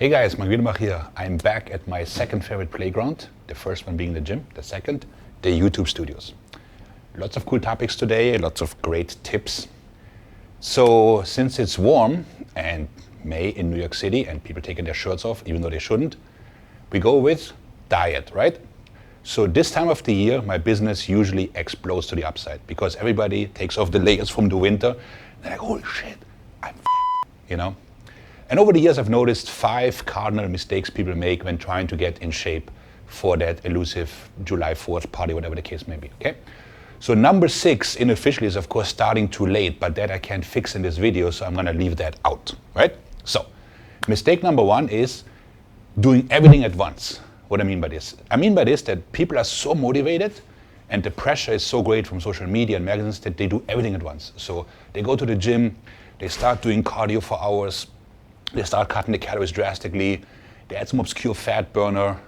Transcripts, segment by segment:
Hey guys, Maik Wiedenbach here. I'm back at my second favorite playground, the first one being the gym, the second, the YouTube studios. Lots of cool topics today, lots of great tips. So since it's warm and May in New York City and people taking their shirts off even though they shouldn't, we go with diet, right? So this time of the year, my business usually explodes to the upside because everybody takes off the layers from the winter. And they're like, holy shit, I'm you know? And over the years, I've noticed 5 cardinal mistakes people make when trying to get in shape for that elusive July 4th party, whatever the case may be, okay? So number 6, unofficially, is of course starting too late, but that I can't fix in this video, so I'm gonna leave that out, right? So, mistake number 1 is doing everything at once. What I mean by this? I mean by this that people are so motivated and the pressure is so great from social media and magazines that they do everything at once. So they go to the gym, they start doing cardio for hours, they start cutting the calories drastically, they add some obscure fat burner,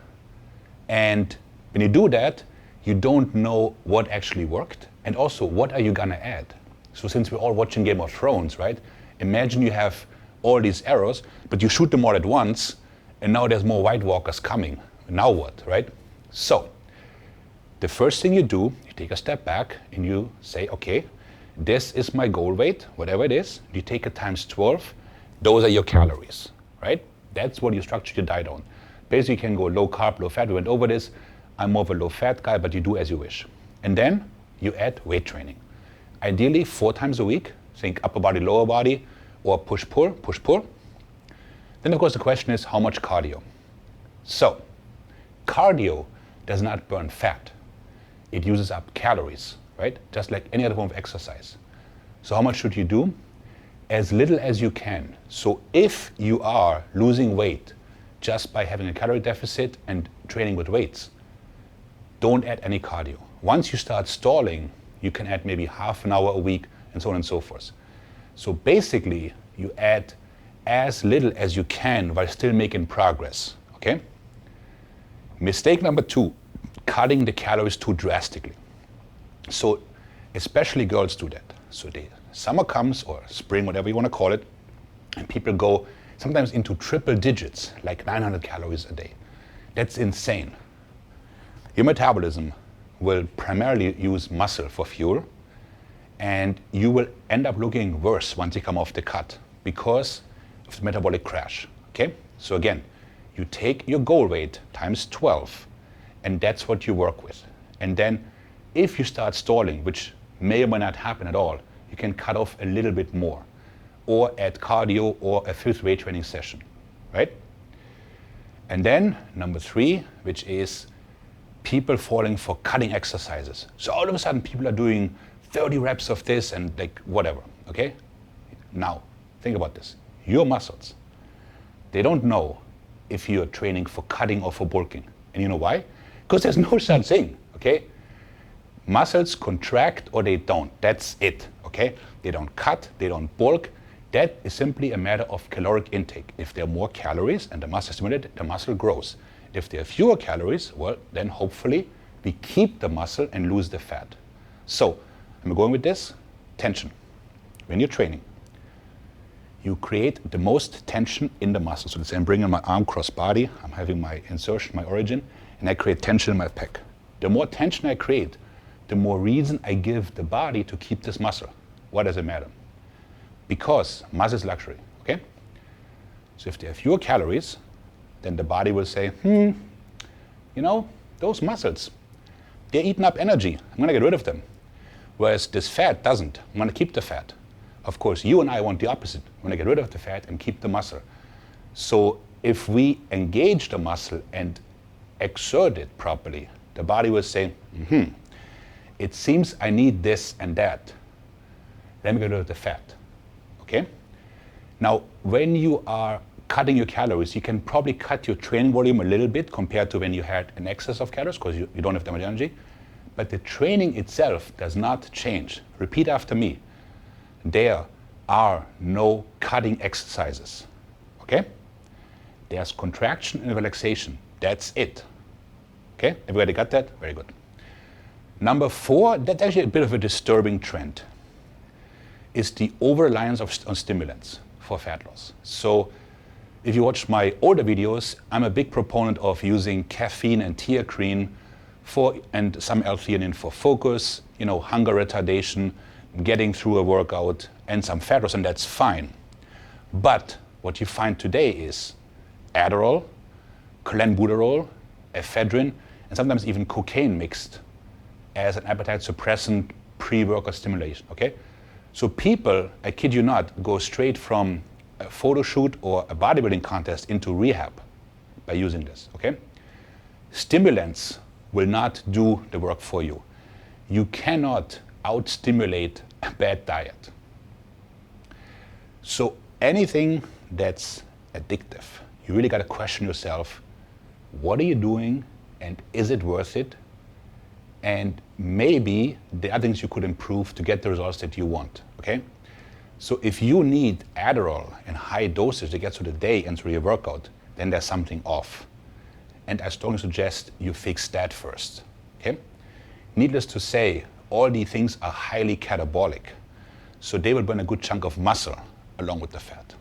and when you do that, you don't know what actually worked, and also what are you gonna add? So since we're all watching Game of Thrones, right? Imagine you have all these arrows, but you shoot them all at once, and now there's more White Walkers coming. Now what, right? So, the first thing you do, you take a step back and you say, okay, this is my goal weight, whatever it is, you take it times 12, those are your calories, right? That's what you structure your diet on. Basically, you can go low carb, low fat. We went over this. I'm more of a low fat guy, but you do as you wish. And then you add weight training. Ideally, 4 times a week. Think upper body, lower body, or push-pull, push-pull. Then, of course, the question is how much cardio? So, cardio does not burn fat. It uses up calories, right? Just like any other form of exercise. So how much should you do? As little as you can. So if you are losing weight just by having a calorie deficit and training with weights, don't add any cardio. Once you start stalling, you can add maybe half an hour a week and so on and so forth. So basically, you add as little as you can while still making progress, okay? Mistake number 2, cutting the calories too drastically. So especially girls do that. So summer comes, or spring, whatever you want to call it, and people go sometimes into triple digits, like 900 calories a day. That's insane. Your metabolism will primarily use muscle for fuel, and you will end up looking worse once you come off the cut because of the metabolic crash, okay? So again, you take your goal weight times 12, and that's what you work with. And then if you start stalling, which may or may not happen at all, you can cut off a little bit more, or add cardio or a 5th weight training session, right? And then number 3, which is people falling for cutting exercises. So all of a sudden people are doing 30 reps of this and like whatever, okay? Now, think about this. Your muscles, they don't know if you're training for cutting or for bulking. And you know why? Because there's no such thing, okay? Muscles contract or they don't. That's it, okay? They don't cut, they don't bulk. That is simply a matter of caloric intake. If there are more calories and the muscle is stimulated, the muscle grows. If there are fewer calories, well, then hopefully we keep the muscle and lose the fat. So, I'm going with this, tension. When you're training, you create the most tension in the muscle. So let's say I'm bringing my arm cross body, I'm having my insertion, my origin, and I create tension in my pec. The more tension I create, the more reason I give the body to keep this muscle. Why does it matter? Because muscle is luxury, okay? So if there are fewer calories, then the body will say, you know, those muscles, they're eating up energy. I'm gonna get rid of them. Whereas this fat doesn't. I'm gonna keep the fat. Of course, you and I want the opposite. We want to get rid of the fat and keep the muscle. So if we engage the muscle and exert it properly, the body will say, it seems I need this and that. Let me get rid of the fat, okay? Now, when you are cutting your calories, you can probably cut your training volume a little bit compared to when you had an excess of calories because you don't have that much energy. But the training itself does not change. Repeat after me. There are no cutting exercises, okay? There's contraction and relaxation. That's it, okay? Everybody got that? Very good. Number 4, that's actually a bit of a disturbing trend, is the over-reliance on stimulants for fat loss. So If you watch my older videos, I'm a big proponent of using caffeine and theacrine and some L-theanine for focus, hunger retardation, getting through a workout, and some fat loss, and that's fine. But what you find today is Adderall, clenbuterol, ephedrine, and sometimes even cocaine mixed as an appetite suppressant pre-workout stimulation, okay? So people, I kid you not, go straight from a photo shoot or a bodybuilding contest into rehab by using this, okay? Stimulants will not do the work for you. You cannot out-stimulate a bad diet. So anything that's addictive, you really got to question yourself, what are you doing and is it worth it? And maybe there are things you could improve to get the results that you want, okay? So if you need Adderall in high doses to get through the day and through your workout, then there's something off. And I strongly suggest you fix that first, okay? Needless to say, all these things are highly catabolic, so they will burn a good chunk of muscle along with the fat.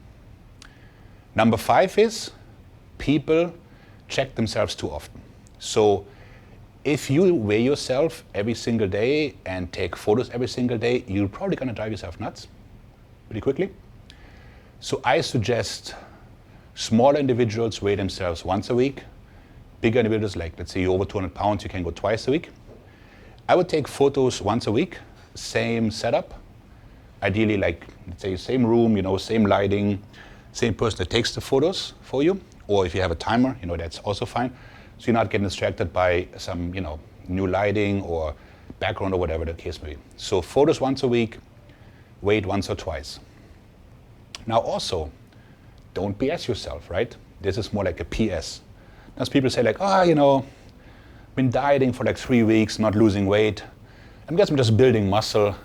Number 5 is people check themselves too often. So if you weigh yourself every single day and take photos every single day, you're probably gonna drive yourself nuts pretty quickly. So I suggest smaller individuals weigh themselves once a week. Bigger individuals, like let's say you're over 200 pounds, you can go twice a week. I would take photos once a week, same setup. Ideally, like let's say same room, same lighting, same person that takes the photos for you. Or if you have a timer, that's also fine. So you're not getting distracted by some, new lighting or background or whatever the case may be. So photos once a week, weight once or twice. Now also, don't BS yourself, right? This is more like a PS. As people say like, been dieting for like 3 weeks, not losing weight. I guess I'm just building muscle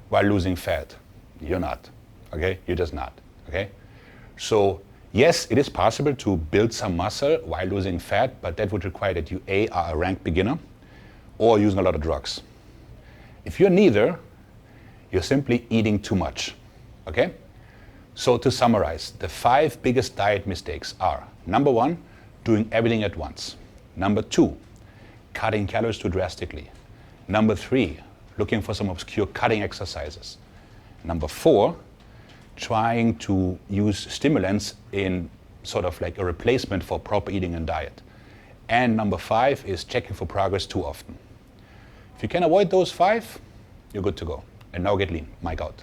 while losing fat. You're not, okay? You're just not, okay? So yes, it is possible to build some muscle while losing fat, but that would require that you A, are a ranked beginner or using a lot of drugs. If you're neither, you're simply eating too much, okay? So to summarize, the 5 biggest diet mistakes are: number 1, doing everything at once. Number 2, cutting calories too drastically. Number 3, looking for some obscure cutting exercises. Number 4, trying to use stimulants in sort of like a replacement for proper eating and diet. And number 5 is checking for progress too often. If you can avoid those 5, you're good to go. And now get lean. Maik out.